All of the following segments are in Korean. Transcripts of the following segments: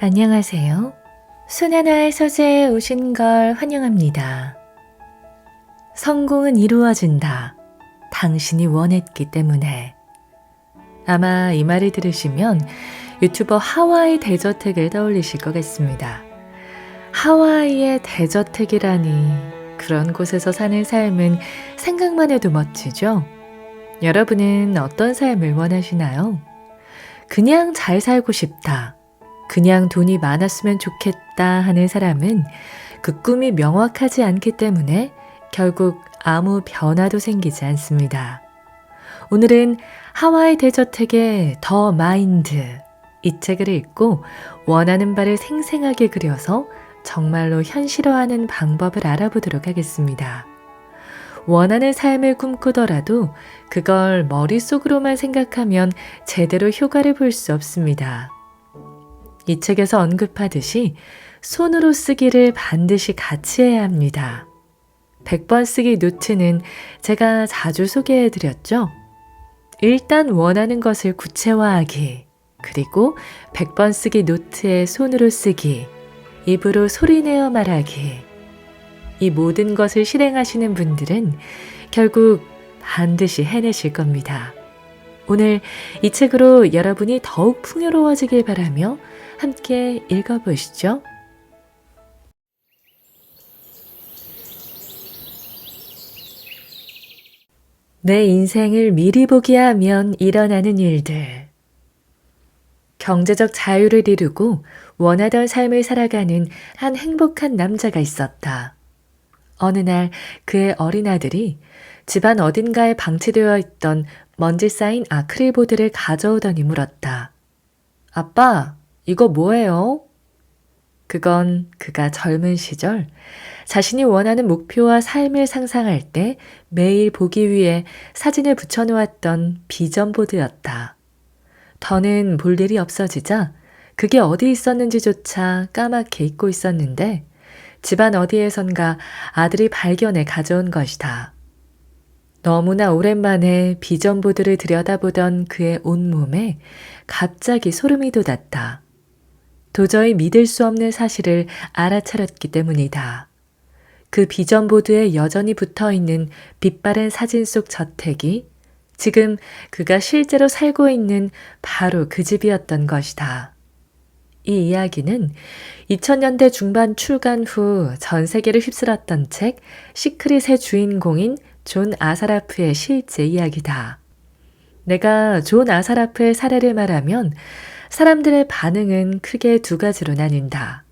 안녕하세요. 순하나의 서재에 오신 걸 환영합니다. 성공은 이루어진다. 당신이 원했기 때문에. 아마 이 말을 들으시면 유튜버 하와이 대저택을 떠올리실 것 같습니다. 하와이의 대저택이라니, 그런 곳에서 사는 삶은 생각만 해도 멋지죠? 여러분은 어떤 삶을 원하시나요? 그냥 잘 살고 싶다. 그냥 돈이 많았으면 좋겠다 하는 사람은 그 꿈이 명확하지 않기 때문에 결국 아무 변화도 생기지 않습니다. 오늘은 하와이 대저택의 더 마인드, 이 책을 읽고 원하는 바를 생생하게 그려서 정말로 현실화하는 방법을 알아보도록 하겠습니다. 원하는 삶을 꿈꾸더라도 그걸 머릿속으로만 생각하면 제대로 효과를 볼 수 없습니다. 이 책에서 언급하듯이 손으로 쓰기를 반드시 같이 해야 합니다. 100번 쓰기 노트는 제가 자주 소개해드렸죠? 일단 원하는 것을 구체화하기, 그리고 100번 쓰기 노트에 손으로 쓰기, 입으로 소리내어 말하기. 이 모든 것을 실행하시는 분들은 결국 반드시 해내실 겁니다. 오늘 이 책으로 여러분이 더욱 풍요로워지길 바라며 함께 읽어보시죠. 내 인생을 미리 보기 하면 일어나는 일들. 경제적 자유를 이루고 원하던 삶을 살아가는 한 행복한 남자가 있었다. 어느 날 그의 어린 아들이 집안 어딘가에 방치되어 있던 먼지 쌓인 아크릴보드를 가져오더니 물었다. 아빠, 이거 뭐예요? 그건 그가 젊은 시절 자신이 원하는 목표와 삶을 상상할 때 매일 보기 위해 사진을 붙여놓았던 비전보드였다. 더는 볼 일이 없어지자 그게 어디 있었는지조차 까맣게 잊고 있었는데 집안 어디에선가 아들이 발견해 가져온 것이다. 너무나 오랜만에 비전보드를 들여다보던 그의 온몸에 갑자기 소름이 돋았다. 도저히 믿을 수 없는 사실을 알아차렸기 때문이다. 그 비전보드에 여전히 붙어있는 빛바랜 사진 속 저택이 지금 그가 실제로 살고 있는 바로 그 집이었던 것이다. 이 이야기는 2000년대 중반 출간 후 전 세계를 휩쓸었던 책 시크릿의 주인공인 존 아사라프의 실제 이야기다. 내가 존 아사라프의 사례를 말하면 사람들의 반응은 크게 두 가지로 나뉜다.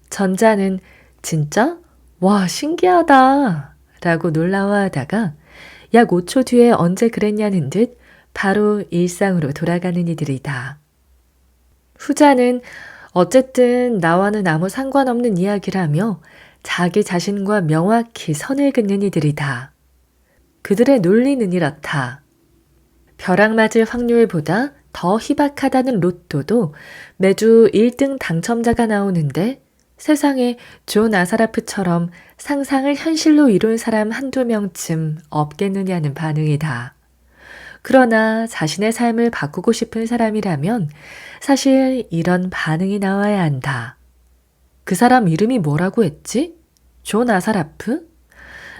전자는 진짜? 와, 신기하다 라고 놀라워하다가 약 5초 뒤에 언제 그랬냐는 듯 바로 일상으로 돌아가는 이들이다. 후자는 어쨌든 나와는 아무 상관없는 이야기라며 자기 자신과 명확히 선을 긋는 이들이다. 그들의 논리는 이렇다. 벼락 맞을 확률보다 더 희박하다는 로또도 매주 1등 당첨자가 나오는데 세상에 존 아사라프처럼 상상을 현실로 이룬 사람 한두 명쯤 없겠느냐는 반응이다. 그러나 자신의 삶을 바꾸고 싶은 사람이라면 사실 이런 반응이 나와야 한다. 그 사람 이름이 뭐라고 했지? 존 아사라프?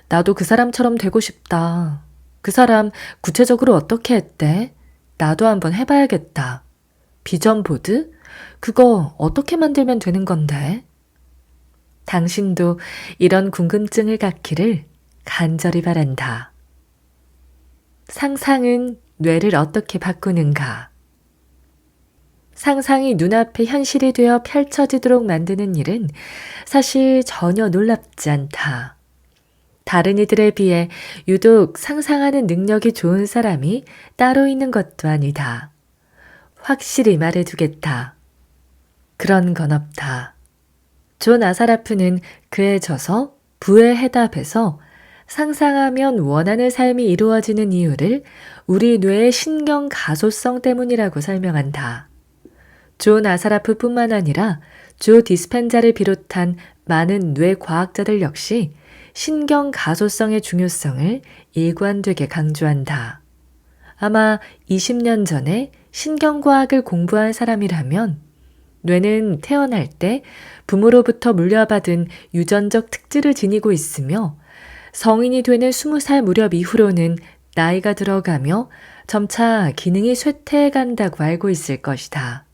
나도 그 사람처럼 되고 싶다. 그 사람 구체적으로 어떻게 했대? 나도 한번 해봐야겠다. 비전보드? 그거 어떻게 만들면 되는 건데? 당신도 이런 궁금증을 갖기를 간절히 바란다. 상상은 뇌를 어떻게 바꾸는가? 상상이 눈앞에 현실이 되어 펼쳐지도록 만드는 일은 사실 전혀 놀랍지 않다. 다른 이들에 비해 유독 상상하는 능력이 좋은 사람이 따로 있는 것도 아니다. 확실히 말해두겠다. 그런 건 없다. 존 아사라프는 그에 져서 부의 해답에서 상상하면 원하는 삶이 이루어지는 이유를 우리 뇌의 신경 가소성 때문이라고 설명한다. 존 아사라프뿐만 아니라 조 디스펜자를 비롯한 많은 뇌과학자들 역시 신경 가소성의 중요성을 일관되게 강조한다. 아마 20년 전에 신경과학을 공부한 사람이라면 뇌는 태어날 때 부모로부터 물려받은 유전적 특질을 지니고 있으며 성인이 되는 20살 무렵 이후로는 나이가 들어가며 점차 기능이 쇠퇴해 간다고 알고 있을 것이다.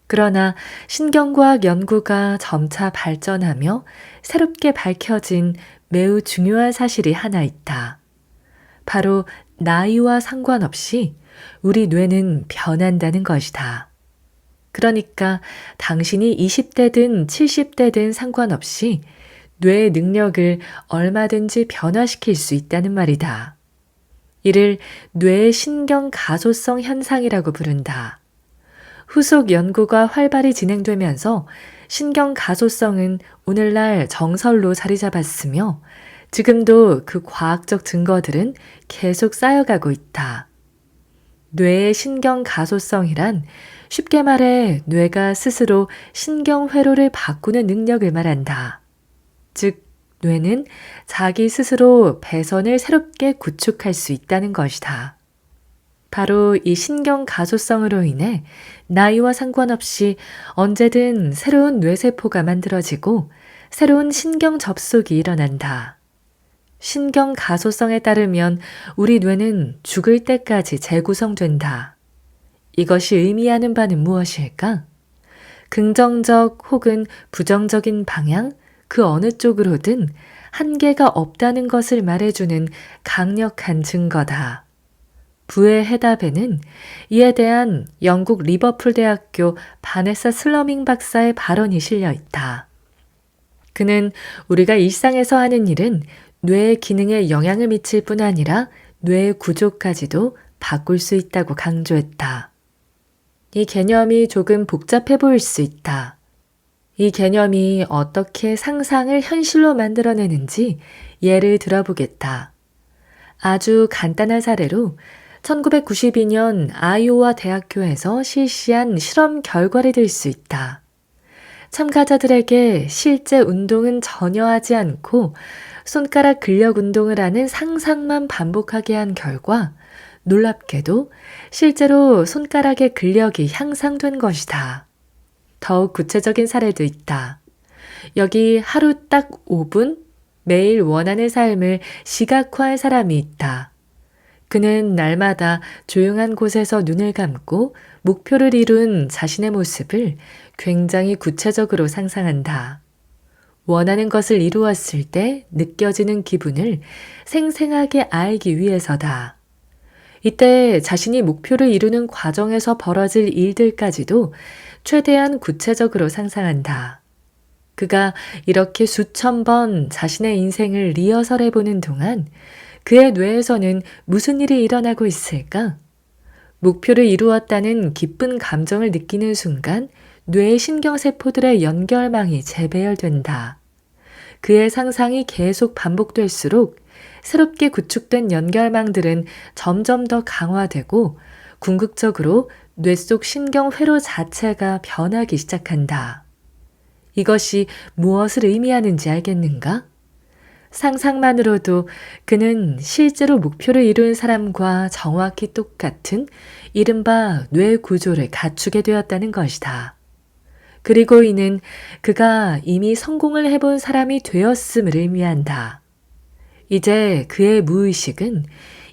그러나 신경과학 연구가 점차 발전하며 새롭게 밝혀진 매우 중요한 사실이 하나 있다. 바로 나이와 상관없이 우리 뇌는 변한다는 것이다. 그러니까 당신이 20대든 70대든 상관없이 뇌의 능력을 얼마든지 변화시킬 수 있다는 말이다. 이를 뇌의 신경 가소성 현상이라고 부른다. 후속 연구가 활발히 진행되면서 신경 가소성은 오늘날 정설로 자리 잡았으며 지금도 그 과학적 증거들은 계속 쌓여가고 있다. 뇌의 신경 가소성이란 쉽게 말해 뇌가 스스로 신경 회로를 바꾸는 능력을 말한다. 즉, 뇌는 자기 스스로 배선을 새롭게 구축할 수 있다는 것이다. 바로 이 신경 가소성으로 인해 나이와 상관없이 언제든 새로운 뇌세포가 만들어지고 새로운 신경 접속이 일어난다. 신경 가소성에 따르면 우리 뇌는 죽을 때까지 재구성된다. 이것이 의미하는 바는 무엇일까? 긍정적 혹은 부정적인 방향, 그 어느 쪽으로든 한계가 없다는 것을 말해주는 강력한 증거다. 부의 해답에는 이에 대한 영국 리버풀 대학교 바네사 슬러밍 박사의 발언이 실려 있다. 그는 우리가 일상에서 하는 일은 뇌의 기능에 영향을 미칠 뿐 아니라 뇌의 구조까지도 바꿀 수 있다고 강조했다. 이 개념이 조금 복잡해 보일 수 있다. 이 개념이 어떻게 상상을 현실로 만들어내는지 예를 들어보겠다. 아주 간단한 사례로 1992년 아이오와 대학교에서 실시한 실험 결과를 들 수 있다. 참가자들에게 실제 운동은 전혀 하지 않고 손가락 근력 운동을 하는 상상만 반복하게 한 결과 놀랍게도 실제로 손가락의 근력이 향상된 것이다. 더욱 구체적인 사례도 있다. 여기 하루 딱 5분 매일 원하는 삶을 시각화한 사람이 있다. 그는 날마다 조용한 곳에서 눈을 감고 목표를 이룬 자신의 모습을 굉장히 구체적으로 상상한다. 원하는 것을 이루었을 때 느껴지는 기분을 생생하게 알기 위해서다. 이때 자신이 목표를 이루는 과정에서 벌어질 일들까지도 최대한 구체적으로 상상한다. 그가 이렇게 수천 번 자신의 인생을 리허설해보는 동안 그의 뇌에서는 무슨 일이 일어나고 있을까? 목표를 이루었다는 기쁜 감정을 느끼는 순간 뇌의 신경세포들의 연결망이 재배열된다. 그의 상상이 계속 반복될수록 새롭게 구축된 연결망들은 점점 더 강화되고 궁극적으로 뇌 속 신경회로 자체가 변하기 시작한다. 이것이 무엇을 의미하는지 알겠는가? 상상만으로도 그는 실제로 목표를 이룬 사람과 정확히 똑같은 이른바 뇌 구조를 갖추게 되었다는 것이다. 그리고 이는 그가 이미 성공을 해본 사람이 되었음을 의미한다. 이제 그의 무의식은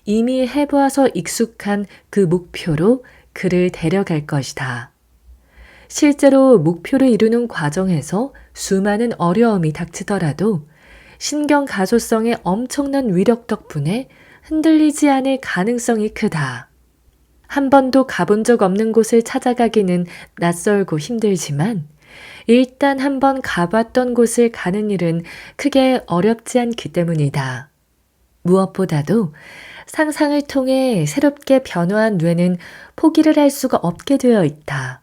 이미 해보아서 익숙한 그 목표로 그를 데려갈 것이다. 실제로 목표를 이루는 과정에서 수많은 어려움이 닥치더라도 신경 가소성의 엄청난 위력 덕분에 흔들리지 않을 가능성이 크다. 한 번도 가본 적 없는 곳을 찾아가기는 낯설고 힘들지만 일단 한 번 가봤던 곳을 가는 일은 크게 어렵지 않기 때문이다. 무엇보다도 상상을 통해 새롭게 변화한 뇌는 포기를 할 수가 없게 되어 있다.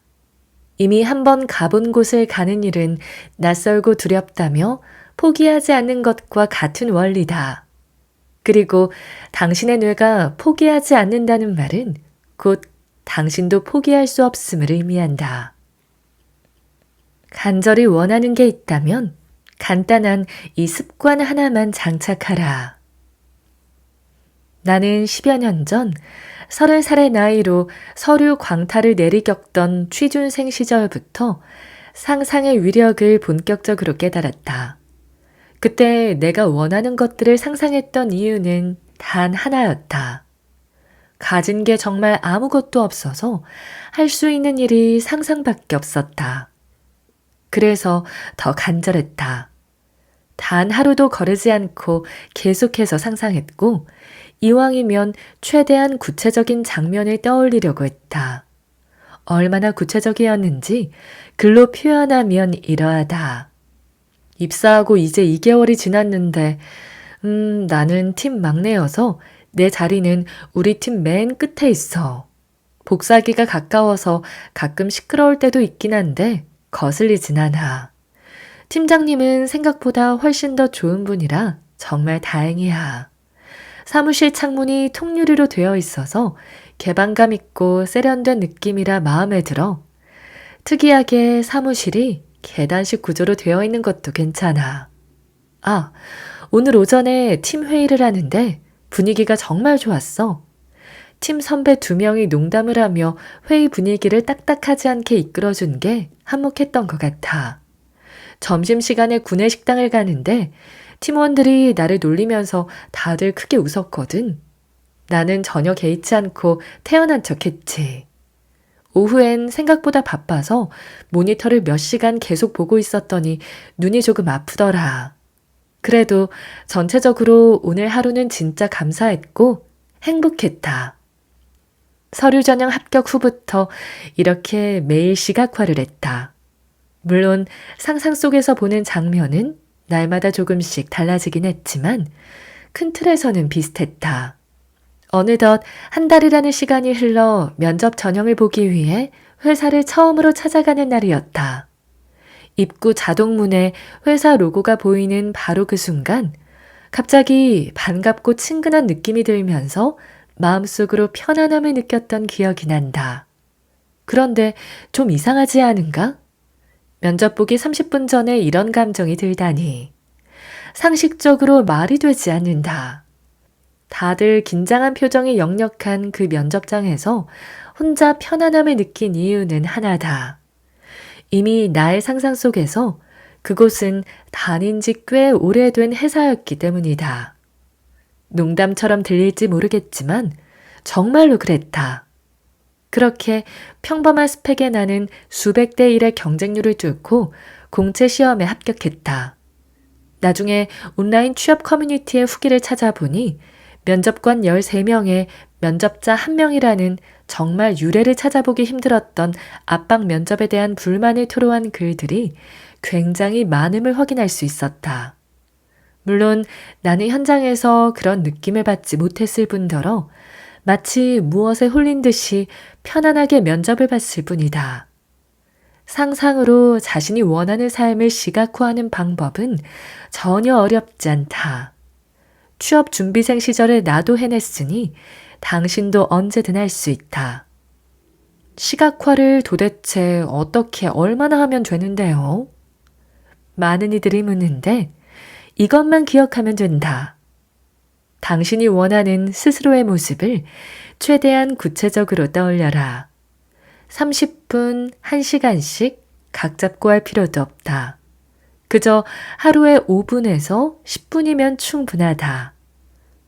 이미 한 번 가본 곳을 가는 일은 낯설고 두렵다며 포기하지 않는 것과 같은 원리다. 그리고 당신의 뇌가 포기하지 않는다는 말은 곧 당신도 포기할 수 없음을 의미한다. 간절히 원하는 게 있다면 간단한 이 습관 하나만 장착하라. 나는 10여 년 전 30살의 나이로 서류 광탈을 내리겪던 취준생 시절부터 상상의 위력을 본격적으로 깨달았다. 그때 내가 원하는 것들을 상상했던 이유는 단 하나였다. 가진 게 정말 아무것도 없어서 할 수 있는 일이 상상밖에 없었다. 그래서 더 간절했다. 단 하루도 거르지 않고 계속해서 상상했고, 이왕이면 최대한 구체적인 장면을 떠올리려고 했다. 얼마나 구체적이었는지 글로 표현하면 이러하다. 입사하고 이제 2개월이 지났는데, 나는 팀 막내여서 내 자리는 우리 팀 맨 끝에 있어. 복사기가 가까워서 가끔 시끄러울 때도 있긴 한데 거슬리진 않아. 팀장님은 생각보다 훨씬 더 좋은 분이라 정말 다행이야. 사무실 창문이 통유리로 되어 있어서 개방감 있고 세련된 느낌이라 마음에 들어. 특이하게 사무실이 계단식 구조로 되어 있는 것도 괜찮아. 아, 오늘 오전에 팀 회의를 하는데 분위기가 정말 좋았어. 팀 선배 2명이 농담을 하며 회의 분위기를 딱딱하지 않게 이끌어준 게 한몫했던 것 같아. 점심시간에 구내식당을 가는데 팀원들이 나를 놀리면서 다들 크게 웃었거든. 나는 전혀 개의치 않고 태연한 척했지. 오후엔 생각보다 바빠서 모니터를 몇 시간 계속 보고 있었더니 눈이 조금 아프더라. 그래도 전체적으로 오늘 하루는 진짜 감사했고 행복했다. 서류 전형 합격 후부터 이렇게 매일 시각화를 했다. 물론 상상 속에서 보는 장면은 날마다 조금씩 달라지긴 했지만 큰 틀에서는 비슷했다. 어느덧 한 달이라는 시간이 흘러 면접 전형을 보기 위해 회사를 처음으로 찾아가는 날이었다. 입구 자동문에 회사 로고가 보이는 바로 그 순간 갑자기 반갑고 친근한 느낌이 들면서 마음속으로 편안함을 느꼈던 기억이 난다. 그런데 좀 이상하지 않은가? 면접 보기 30분 전에 이런 감정이 들다니. 상식적으로 말이 되지 않는다. 다들 긴장한 표정이 역력한 그 면접장에서 혼자 편안함을 느낀 이유는 하나다. 이미 나의 상상 속에서 그곳은 다닌 지 꽤 오래된 회사였기 때문이다. 농담처럼 들릴지 모르겠지만 정말로 그랬다. 그렇게 평범한 스펙의 나는 수백 대 1의 경쟁률을 뚫고 공채 시험에 합격했다. 나중에 온라인 취업 커뮤니티의 후기를 찾아보니 면접관 13명에 면접자 1명이라는 정말 유례를 찾아보기 힘들었던 압박 면접에 대한 불만을 토로한 글들이 굉장히 많음을 확인할 수 있었다. 물론 나는 현장에서 그런 느낌을 받지 못했을 뿐더러 마치 무엇에 홀린 듯이 편안하게 면접을 봤을 뿐이다. 상상으로 자신이 원하는 삶을 시각화하는 방법은 전혀 어렵지 않다. 취업 준비생 시절에 나도 해냈으니 당신도 언제든 할 수 있다. 시각화를 도대체 어떻게 얼마나 하면 되는데요? 많은 이들이 묻는데 이것만 기억하면 된다. 당신이 원하는 스스로의 모습을 최대한 구체적으로 떠올려라. 30분, 1시간씩 각 잡고 할 필요도 없다. 그저 하루에 5분에서 10분이면 충분하다.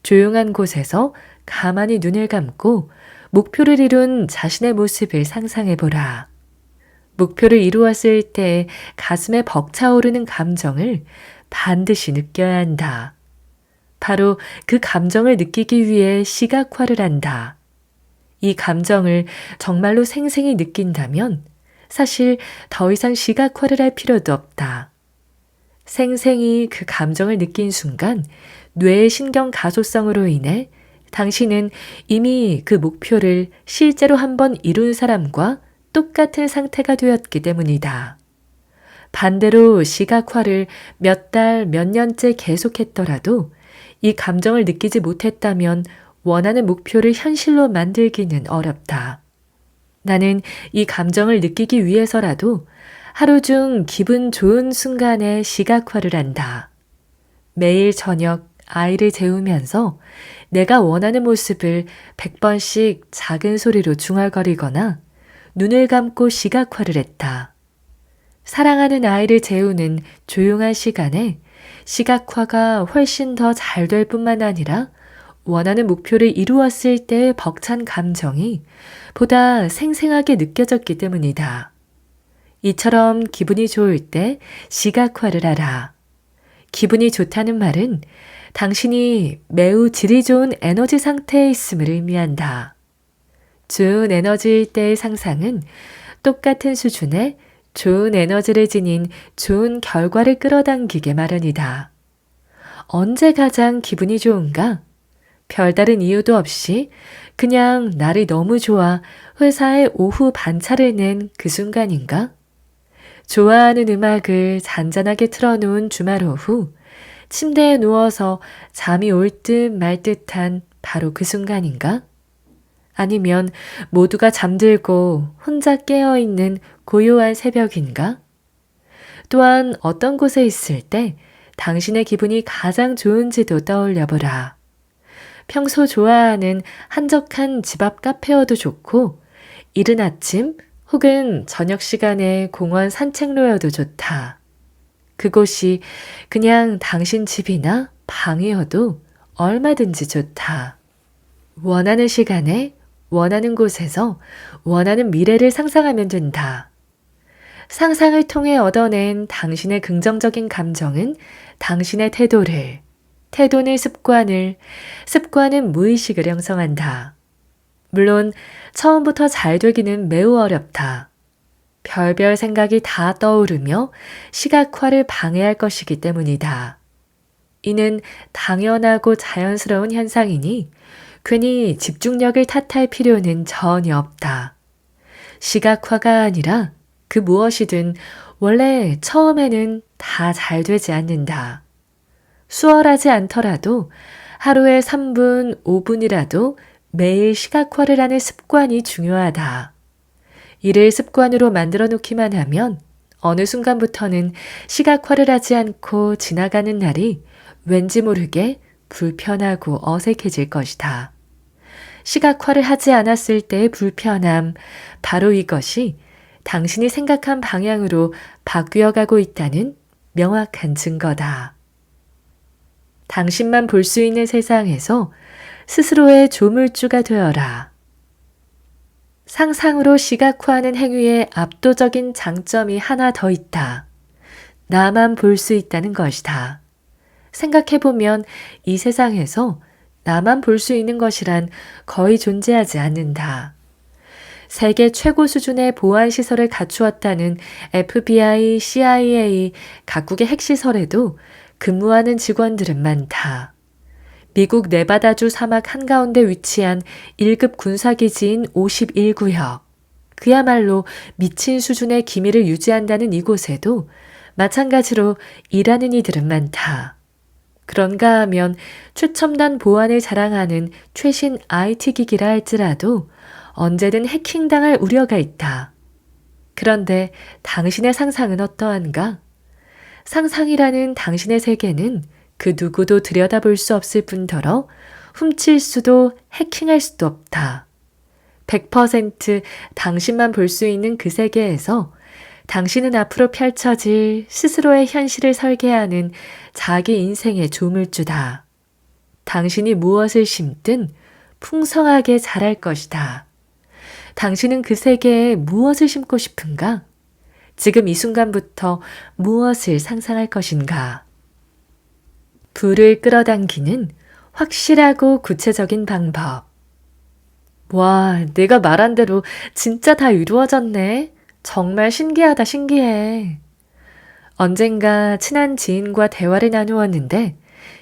조용한 곳에서 가만히 눈을 감고 목표를 이룬 자신의 모습을 상상해보라. 목표를 이루었을 때 가슴에 벅차오르는 감정을 반드시 느껴야 한다. 바로 그 감정을 느끼기 위해 시각화를 한다. 이 감정을 정말로 생생히 느낀다면 사실 더 이상 시각화를 할 필요도 없다. 생생히 그 감정을 느낀 순간 뇌의 신경 가소성으로 인해 당신은 이미 그 목표를 실제로 한번 이룬 사람과 똑같은 상태가 되었기 때문이다. 반대로 시각화를 몇 달, 몇 년째 계속했더라도 이 감정을 느끼지 못했다면 원하는 목표를 현실로 만들기는 어렵다. 나는 이 감정을 느끼기 위해서라도 하루 중 기분 좋은 순간에 시각화를 한다. 매일 저녁 아이를 재우면서 내가 원하는 모습을 100번씩 작은 소리로 중얼거리거나 눈을 감고 시각화를 했다. 사랑하는 아이를 재우는 조용한 시간에 시각화가 훨씬 더 잘 될 뿐만 아니라 원하는 목표를 이루었을 때의 벅찬 감정이 보다 생생하게 느껴졌기 때문이다. 이처럼 기분이 좋을 때 시각화를 하라. 기분이 좋다는 말은 당신이 매우 질이 좋은 에너지 상태에 있음을 의미한다. 좋은 에너지일 때의 상상은 똑같은 수준의 좋은 에너지를 지닌 좋은 결과를 끌어당기게 마련이다. 언제 가장 기분이 좋은가? 별다른 이유도 없이 그냥 날이 너무 좋아 회사에 오후 반차를 낸 그 순간인가? 좋아하는 음악을 잔잔하게 틀어놓은 주말 오후 침대에 누워서 잠이 올 듯 말 듯한 바로 그 순간인가? 아니면 모두가 잠들고 혼자 깨어있는 고요한 새벽인가? 또한 어떤 곳에 있을 때 당신의 기분이 가장 좋은지도 떠올려보라. 평소 좋아하는 한적한 집 앞 카페여도 좋고, 이른 아침 혹은 저녁 시간에 공원 산책로여도 좋다. 그곳이 그냥 당신 집이나 방이어도 얼마든지 좋다. 원하는 시간에 원하는 곳에서 원하는 미래를 상상하면 된다. 상상을 통해 얻어낸 당신의 긍정적인 감정은 당신의 태도는 습관을, 습관은 무의식을 형성한다. 물론 처음부터 잘 되기는 매우 어렵다. 별별 생각이 다 떠오르며 시각화를 방해할 것이기 때문이다. 이는 당연하고 자연스러운 현상이니 괜히 집중력을 탓할 필요는 전혀 없다. 시각화가 아니라 그 무엇이든 원래 처음에는 다 잘 되지 않는다. 수월하지 않더라도 하루에 3분, 5분이라도 매일 시각화를 하는 습관이 중요하다. 이를 습관으로 만들어 놓기만 하면 어느 순간부터는 시각화를 하지 않고 지나가는 날이 왠지 모르게 불편하고 어색해질 것이다. 시각화를 하지 않았을 때의 불편함, 바로 이것이 당신이 생각한 방향으로 바뀌어가고 있다는 명확한 증거다. 당신만 볼 수 있는 세상에서 스스로의 조물주가 되어라. 상상으로 시각화하는 행위에 압도적인 장점이 하나 더 있다. 나만 볼 수 있다는 것이다. 생각해보면 이 세상에서 나만 볼 수 있는 것이란 거의 존재하지 않는다. 세계 최고 수준의 보안 시설을 갖추었다는 FBI, CIA 각국의 핵시설에도 근무하는 직원들은 많다. 미국 네바다주 사막 한가운데 위치한 1급 군사기지인 51구역. 그야말로 미친 수준의 기밀을 유지한다는 이곳에도 마찬가지로 일하는 이들은 많다. 그런가 하면 최첨단 보안을 자랑하는 최신 IT 기기라 할지라도 언제든 해킹당할 우려가 있다. 그런데 당신의 상상은 어떠한가? 상상이라는 당신의 세계는 그 누구도 들여다볼 수 없을 뿐더러 훔칠 수도 해킹할 수도 없다. 100% 당신만 볼 수 있는 그 세계에서 당신은 앞으로 펼쳐질 스스로의 현실을 설계하는 자기 인생의 조물주다. 당신이 무엇을 심든 풍성하게 자랄 것이다. 당신은 그 세계에 무엇을 심고 싶은가? 지금 이 순간부터 무엇을 상상할 것인가? 불을 끌어당기는 확실하고 구체적인 방법. 와, 내가 말한 대로 진짜 다 이루어졌네. 정말 신기하다, 신기해. 언젠가 친한 지인과 대화를 나누었는데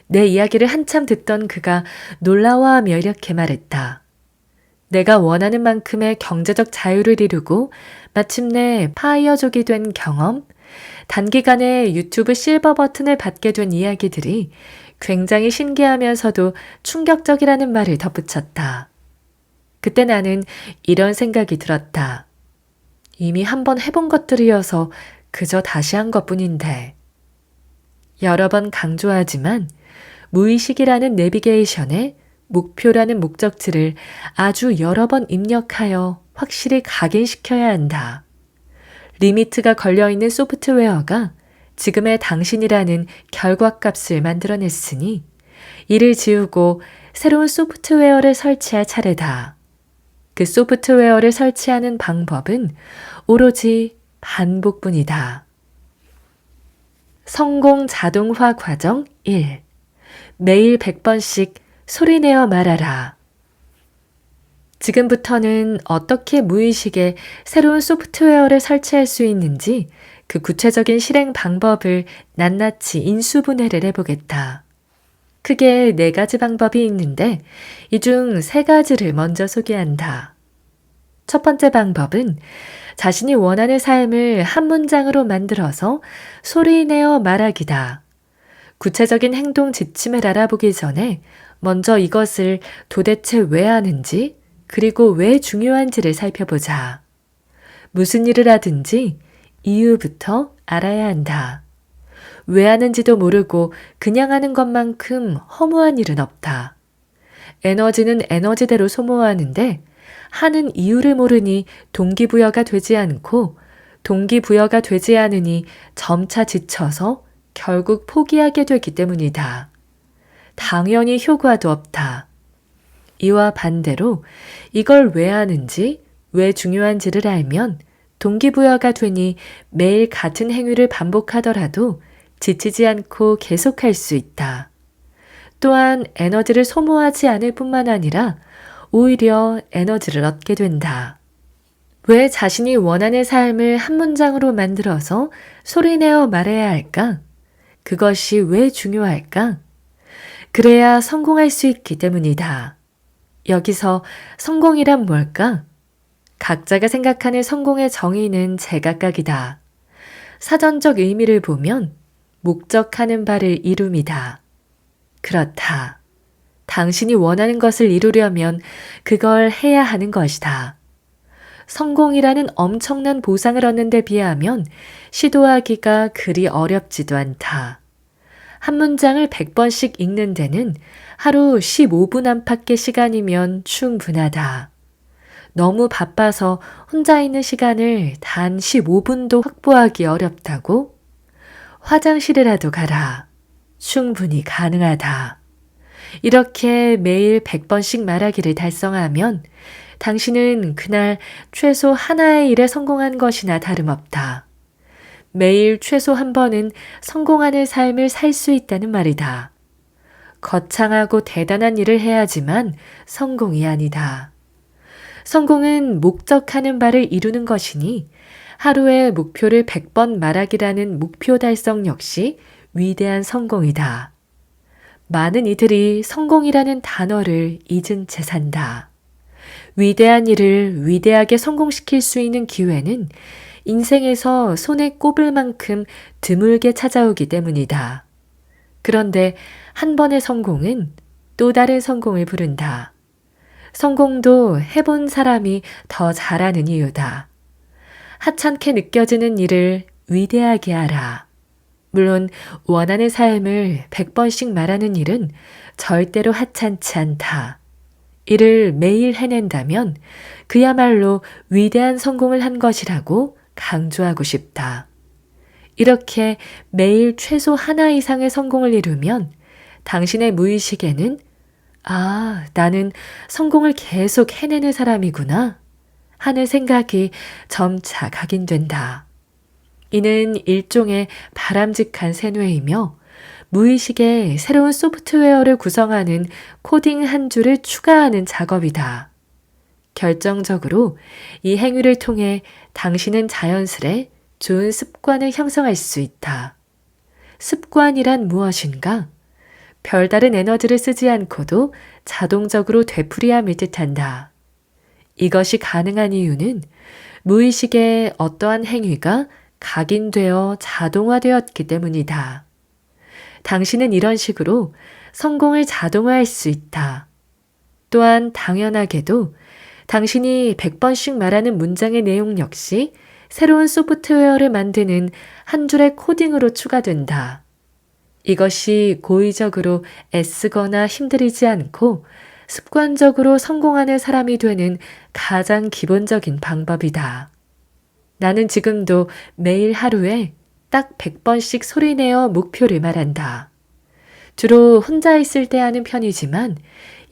내 이야기를 한참 듣던 그가 놀라워하며 이렇게 말했다. 내가 원하는 만큼의 경제적 자유를 이루고 마침내 파이어족이 된 경험, 단기간에 유튜브 실버 버튼을 받게 된 이야기들이 굉장히 신기하면서도 충격적이라는 말을 덧붙였다. 그때 나는 이런 생각이 들었다. 이미 한번 해본 것들이어서 그저 다시 한 것뿐인데. 여러 번 강조하지만 무의식이라는 내비게이션에 목표라는 목적지를 아주 여러 번 입력하여 확실히 각인시켜야 한다. 리미트가 걸려있는 소프트웨어가 지금의 당신이라는 결과값을 만들어냈으니 이를 지우고 새로운 소프트웨어를 설치할 차례다. 그 소프트웨어를 설치하는 방법은 오로지 반복뿐이다. 성공 자동화 과정 1. 매일 100번씩 소리내어 말하라. 지금부터는 어떻게 무의식에 새로운 소프트웨어를 설치할 수 있는지 그 구체적인 실행 방법을 낱낱이 인수분해를 해보겠다. 크게 4가지 방법이 있는데 이 중 3가지를 먼저 소개한다. 첫 번째 방법은 자신이 원하는 삶을 한 문장으로 만들어서 소리내어 말하기다. 구체적인 행동 지침을 알아보기 전에 먼저 이것을 도대체 왜 하는지 그리고 왜 중요한지를 살펴보자. 무슨 일을 하든지 이유부터 알아야 한다. 왜 하는지도 모르고 그냥 하는 것만큼 허무한 일은 없다. 에너지는 에너지대로 소모하는데 하는 이유를 모르니 동기부여가 되지 않고 동기부여가 되지 않으니 점차 지쳐서 결국 포기하게 되기 때문이다. 당연히 효과도 없다. 이와 반대로 이걸 왜 하는지, 왜 중요한지를 알면 동기부여가 되니 매일 같은 행위를 반복하더라도 지치지 않고 계속할 수 있다. 또한 에너지를 소모하지 않을 뿐만 아니라 오히려 에너지를 얻게 된다. 왜 자신이 원하는 삶을 한 문장으로 만들어서 소리내어 말해야 할까? 그것이 왜 중요할까? 그래야 성공할 수 있기 때문이다. 여기서 성공이란 뭘까? 각자가 생각하는 성공의 정의는 제각각이다. 사전적 의미를 보면 목적하는 바를 이룸이다. 그렇다. 당신이 원하는 것을 이루려면 그걸 해야 하는 것이다. 성공이라는 엄청난 보상을 얻는 데 비하면 시도하기가 그리 어렵지도 않다. 한 문장을 100번씩 읽는 데는 하루 15분 안팎의 시간이면 충분하다. 너무 바빠서 혼자 있는 시간을 단 15분도 확보하기 어렵다고? 화장실이라도 가라. 충분히 가능하다. 이렇게 매일 100번씩 말하기를 달성하면 당신은 그날 최소 하나의 일에 성공한 것이나 다름없다. 매일 최소 한 번은 성공하는 삶을 살 수 있다는 말이다. 거창하고 대단한 일을 해야지만 성공이 아니다. 성공은 목적하는 바를 이루는 것이니 하루에 목표를 100번 말하기라는 목표 달성 역시 위대한 성공이다. 많은 이들이 성공이라는 단어를 잊은 채 산다. 위대한 일을 위대하게 성공시킬 수 있는 기회는 인생에서 손에 꼽을 만큼 드물게 찾아오기 때문이다. 그런데 한 번의 성공은 또 다른 성공을 부른다. 성공도 해본 사람이 더 잘하는 이유다. 하찮게 느껴지는 일을 위대하게 하라. 물론 원하는 삶을 100번씩 말하는 일은 절대로 하찮지 않다. 이를 매일 해낸다면 그야말로 위대한 성공을 한 것이라고 강조하고 싶다. 이렇게 매일 최소 하나 이상의 성공을 이루면 당신의 무의식에는 나는 성공을 계속 해내는 사람이구나 하는 생각이 점차 각인된다. 이는 일종의 바람직한 세뇌이며 무의식에 새로운 소프트웨어를 구성하는 코딩 한 줄을 추가하는 작업이다. 결정적으로 이 행위를 통해 당신은 자연스레 좋은 습관을 형성할 수 있다. 습관이란 무엇인가? 별다른 에너지를 쓰지 않고도 자동적으로 되풀이함을 뜻한다. 이것이 가능한 이유는 무의식의 어떠한 행위가 각인되어 자동화되었기 때문이다. 당신은 이런 식으로 성공을 자동화할 수 있다. 또한 당연하게도 당신이 100번씩 말하는 문장의 내용 역시 새로운 소프트웨어를 만드는 한 줄의 코딩으로 추가된다. 이것이 고의적으로 애쓰거나 힘들이지 않고 습관적으로 성공하는 사람이 되는 가장 기본적인 방법이다. 나는 지금도 매일 하루에 딱 100번씩 소리내어 목표를 말한다. 주로 혼자 있을 때 하는 편이지만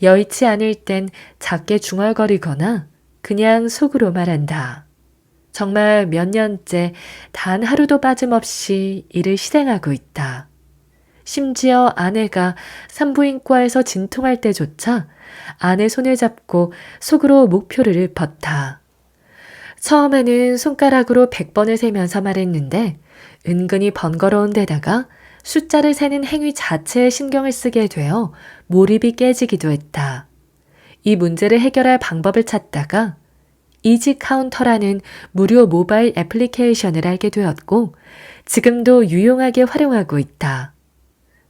여의치 않을 땐 작게 중얼거리거나 그냥 속으로 말한다. 정말 몇 년째 단 하루도 빠짐없이 이를 실행하고 있다. 심지어 아내가 산부인과에서 진통할 때조차 아내 손을 잡고 속으로 목표를 읊었다. 처음에는 손가락으로 100번을 세면서 말했는데 은근히 번거로운 데다가 숫자를 세는 행위 자체에 신경을 쓰게 되어 몰입이 깨지기도 했다. 이 문제를 해결할 방법을 찾다가 이지 카운터라는 무료 모바일 애플리케이션을 알게 되었고 지금도 유용하게 활용하고 있다.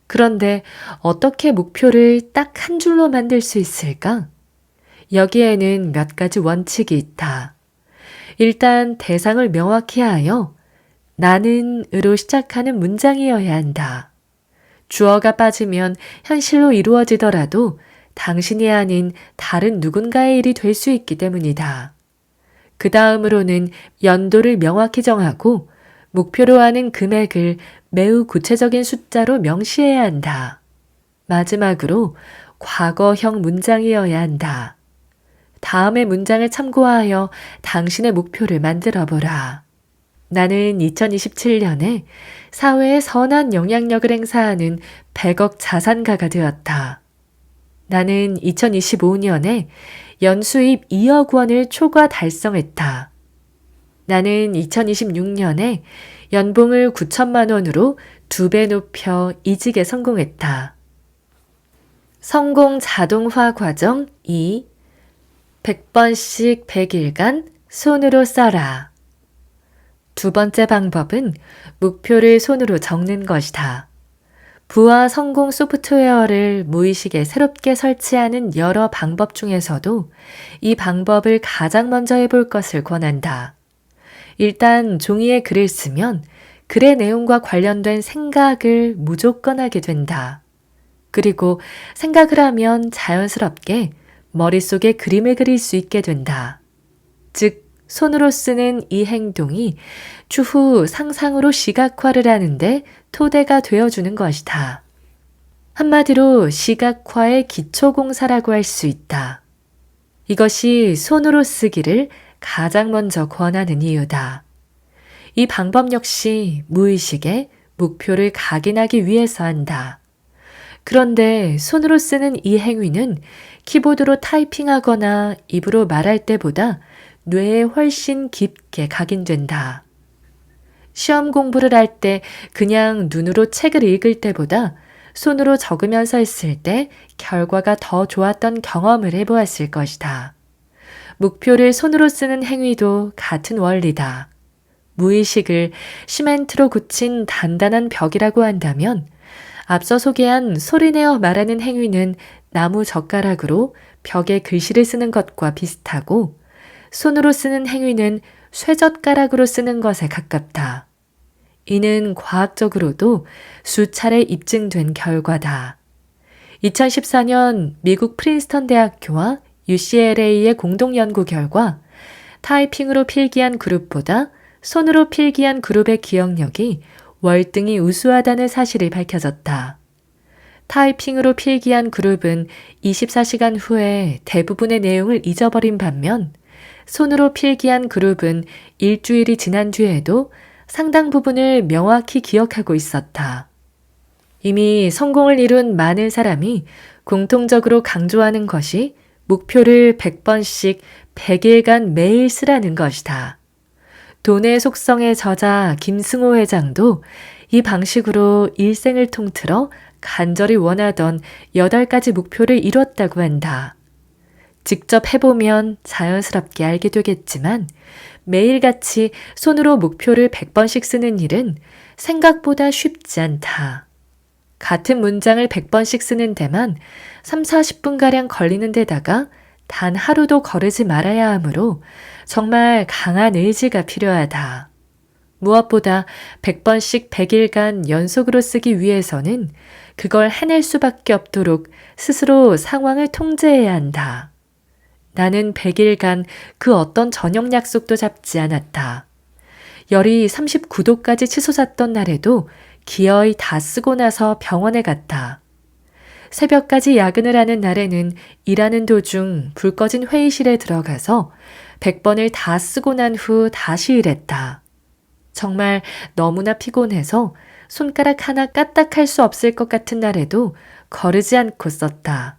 그런데 어떻게 목표를 딱 한 줄로 만들 수 있을까? 여기에는 몇 가지 원칙이 있다. 일단 대상을 명확히 하여 나는으로 시작하는 문장이어야 한다. 주어가 빠지면 현실로 이루어지더라도 당신이 아닌 다른 누군가의 일이 될 수 있기 때문이다. 그 다음으로는 연도를 명확히 정하고 목표로 하는 금액을 매우 구체적인 숫자로 명시해야 한다. 마지막으로 과거형 문장이어야 한다. 다음의 문장을 참고하여 당신의 목표를 만들어 보라. 나는 2027년에 사회에 선한 영향력을 행사하는 100억 자산가가 되었다. 나는 2025년에 연수입 2억 원을 초과 달성했다. 나는 2026년에 연봉을 9천만 원으로 2배 높여 이직에 성공했다. 성공 자동화 과정 2. 100번씩 100일간 손으로 써라. 두 번째 방법은 목표를 손으로 적는 것이다. 부와 성공 소프트웨어를 무의식에 새롭게 설치하는 여러 방법 중에서도 이 방법을 가장 먼저 해볼 것을 권한다. 일단 종이에 글을 쓰면 글의 내용과 관련된 생각을 무조건 하게 된다. 그리고 생각을 하면 자연스럽게 머릿속에 그림을 그릴 수 있게 된다. 즉, 손으로 쓰는 이 행동이 추후 상상으로 시각화를 하는데 토대가 되어주는 것이다. 한마디로 시각화의 기초공사라고 할 수 있다. 이것이 손으로 쓰기를 가장 먼저 권하는 이유다. 이 방법 역시 무의식에 목표를 각인하기 위해서 한다. 그런데 손으로 쓰는 이 행위는 키보드로 타이핑하거나 입으로 말할 때보다 뇌에 훨씬 깊게 각인된다. 시험 공부를 할 때 그냥 눈으로 책을 읽을 때보다 손으로 적으면서 했을 때 결과가 더 좋았던 경험을 해보았을 것이다. 목표를 손으로 쓰는 행위도 같은 원리다. 무의식을 시멘트로 굳힌 단단한 벽이라고 한다면 앞서 소개한 소리내어 말하는 행위는 나무 젓가락으로 벽에 글씨를 쓰는 것과 비슷하고 손으로 쓰는 행위는 쇠젓가락으로 쓰는 것에 가깝다. 이는 과학적으로도 수차례 입증된 결과다. 2014년 미국 프린스턴 대학교와 UCLA의 공동 연구 결과 타이핑으로 필기한 그룹보다 손으로 필기한 그룹의 기억력이 월등히 우수하다는 사실이 밝혀졌다. 타이핑으로 필기한 그룹은 24시간 후에 대부분의 내용을 잊어버린 반면 손으로 필기한 그룹은 일주일이 지난 뒤에도 상당 부분을 명확히 기억하고 있었다. 이미 성공을 이룬 많은 사람이 공통적으로 강조하는 것이 목표를 100번씩 100일간 매일 쓰라는 것이다. 돈의 속성의 저자 김승호 회장도 이 방식으로 일생을 통틀어 간절히 원하던 8가지 목표를 이뤘다고 한다. 직접 해보면 자연스럽게 알게 되겠지만 매일같이 손으로 목표를 100번씩 쓰는 일은 생각보다 쉽지 않다. 같은 문장을 100번씩 쓰는 데만 3, 40분가량 걸리는 데다가 단 하루도 거르지 말아야 하므로 정말 강한 의지가 필요하다. 무엇보다 100번씩 100일간 연속으로 쓰기 위해서는 그걸 해낼 수밖에 없도록 스스로 상황을 통제해야 한다. 나는 100일간 그 어떤 저녁 약속도 잡지 않았다. 열이 39도까지 치솟았던 날에도 기어이 다 쓰고 나서 병원에 갔다. 새벽까지 야근을 하는 날에는 일하는 도중 불 꺼진 회의실에 들어가서 100번을 다 쓰고 난 후 다시 일했다. 정말 너무나 피곤해서 손가락 하나 까딱할 수 없을 것 같은 날에도 거르지 않고 썼다.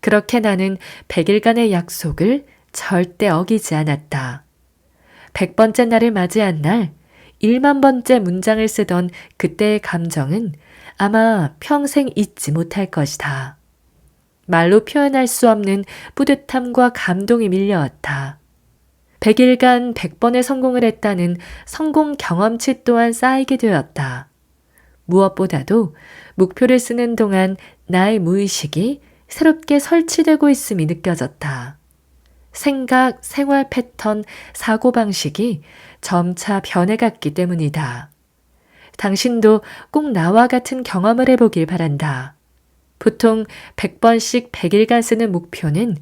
그렇게 나는 100일간의 약속을 절대 어기지 않았다. 100번째 날을 맞이한 날, 1만 번째 문장을 쓰던 그때의 감정은 아마 평생 잊지 못할 것이다. 말로 표현할 수 없는 뿌듯함과 감동이 밀려왔다. 100일간 100번의 성공을 했다는 성공 경험치 또한 쌓이게 되었다. 무엇보다도 목표를 쓰는 동안 나의 무의식이 새롭게 설치되고 있음이 느껴졌다. 생각, 생활 패턴, 사고방식이 점차 변해갔기 때문이다. 당신도 꼭 나와 같은 경험을 해보길 바란다. 보통 100번씩 100일간 쓰는 목표는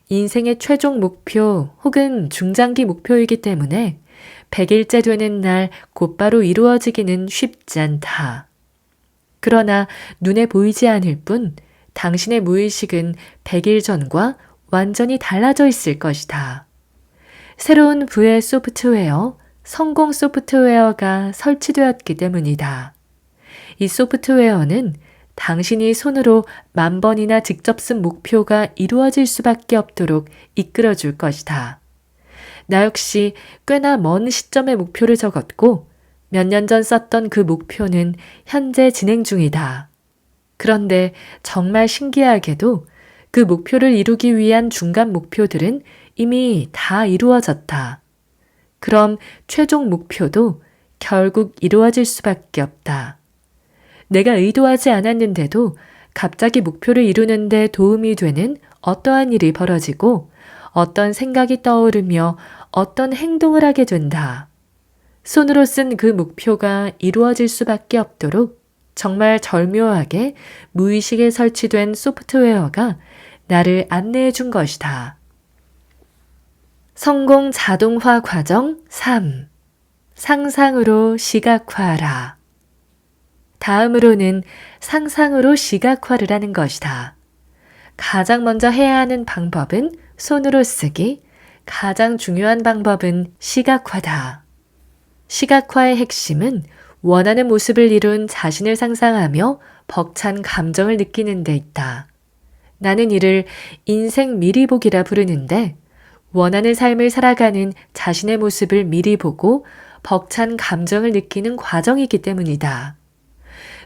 인생의 최종 목표 혹은 중장기 목표이기 때문에 100일째 되는 날 곧바로 이루어지기는 쉽지 않다. 그러나 눈에 보이지 않을 뿐 당신의 무의식은 100일 전과 완전히 달라져 있을 것이다. 새로운 부의 소프트웨어, 성공 소프트웨어가 설치되었기 때문이다. 이 소프트웨어는 당신이 손으로 10,000번이나 직접 쓴 목표가 이루어질 수밖에 없도록 이끌어줄 것이다. 나 역시 꽤나 먼 시점의 목표를 적었고 몇 년 전 썼던 그 목표는 현재 진행 중이다. 그런데 정말 신기하게도 그 목표를 이루기 위한 중간 목표들은 이미 다 이루어졌다. 그럼 최종 목표도 결국 이루어질 수밖에 없다. 내가 의도하지 않았는데도 갑자기 목표를 이루는데 도움이 되는 어떠한 일이 벌어지고 어떤 생각이 떠오르며 어떤 행동을 하게 된다. 손으로 쓴 그 목표가 이루어질 수밖에 없도록 정말 절묘하게 무의식에 설치된 소프트웨어가 나를 안내해 준 것이다. 성공 자동화 과정 3. 상상으로 시각화하라. 다음으로는 상상으로 시각화를 하는 것이다. 가장 먼저 해야 하는 방법은 손으로 쓰기, 가장 중요한 방법은 시각화다. 시각화의 핵심은 원하는 모습을 이룬 자신을 상상하며 벅찬 감정을 느끼는 데 있다. 나는 이를 인생 미리 보기라 부르는데 원하는 삶을 살아가는 자신의 모습을 미리 보고 벅찬 감정을 느끼는 과정이기 때문이다.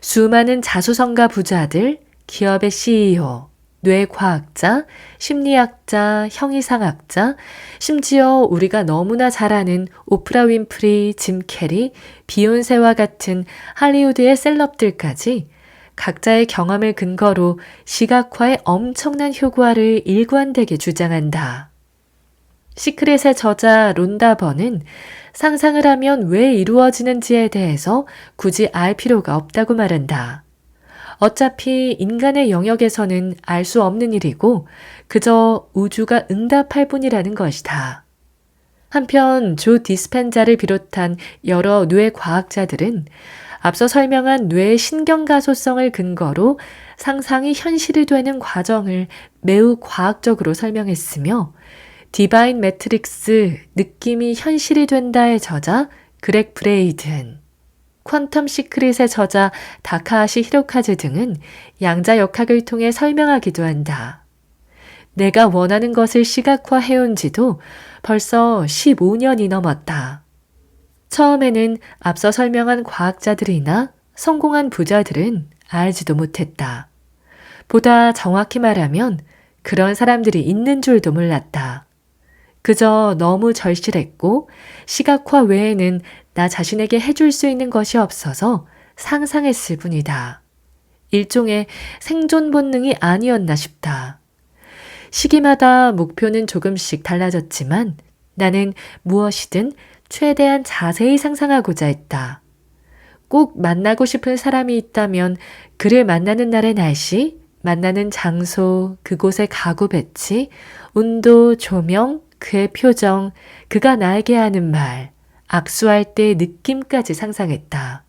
수많은 자수성가 부자들, 기업의 CEO, 뇌과학자, 심리학자, 형이상학자, 심지어 우리가 너무나 잘 아는 오프라 윈프리, 짐 캐리, 비욘세와 같은 할리우드의 셀럽들까지 각자의 경험을 근거로 시각화의 엄청난 효과를 일관되게 주장한다. 시크릿의 저자 론다 번은 상상을 하면 왜 이루어지는지에 대해서 굳이 알 필요가 없다고 말한다. 어차피 인간의 영역에서는 알 수 없는 일이고 그저 우주가 응답할 뿐이라는 것이다. 한편 조 디스펜자를 비롯한 여러 뇌과학자들은 앞서 설명한 뇌의 신경가소성을 근거로 상상이 현실이 되는 과정을 매우 과학적으로 설명했으며 디바인 매트릭스, 느낌이 현실이 된다의 저자 그렉 브레이든, 퀀텀 시크릿의 저자 다카하시 히로카즈 등은 양자역학을 통해 설명하기도 한다. 내가 원하는 것을 시각화해온 지도 벌써 15년이 넘었다. 처음에는 앞서 설명한 과학자들이나 성공한 부자들은 알지도 못했다. 보다 정확히 말하면 그런 사람들이 있는 줄도 몰랐다. 그저 너무 절실했고 시각화 외에는 나 자신에게 해줄 수 있는 것이 없어서 상상했을 뿐이다. 일종의 생존 본능이 아니었나 싶다. 시기마다 목표는 조금씩 달라졌지만 나는 무엇이든 최대한 자세히 상상하고자 했다. 꼭 만나고 싶은 사람이 있다면 그를 만나는 날의 날씨, 만나는 장소, 그곳의 가구 배치, 온도, 조명, 그의 표정, 그가 나에게 하는 말, 악수할 때의 느낌까지 상상했다.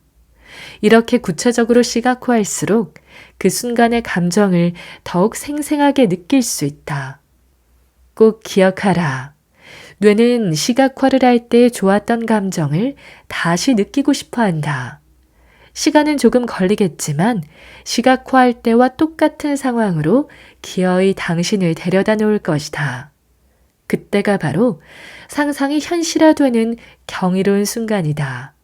이렇게 구체적으로 시각화할수록 그 순간의 감정을 더욱 생생하게 느낄 수 있다. 꼭 기억하라. 뇌는 시각화를 할 때 좋았던 감정을 다시 느끼고 싶어 한다. 시간은 조금 걸리겠지만 시각화할 때와 똑같은 상황으로 기어이 당신을 데려다 놓을 것이다. 그때가 바로 상상이 현실화되는 경이로운 순간이다.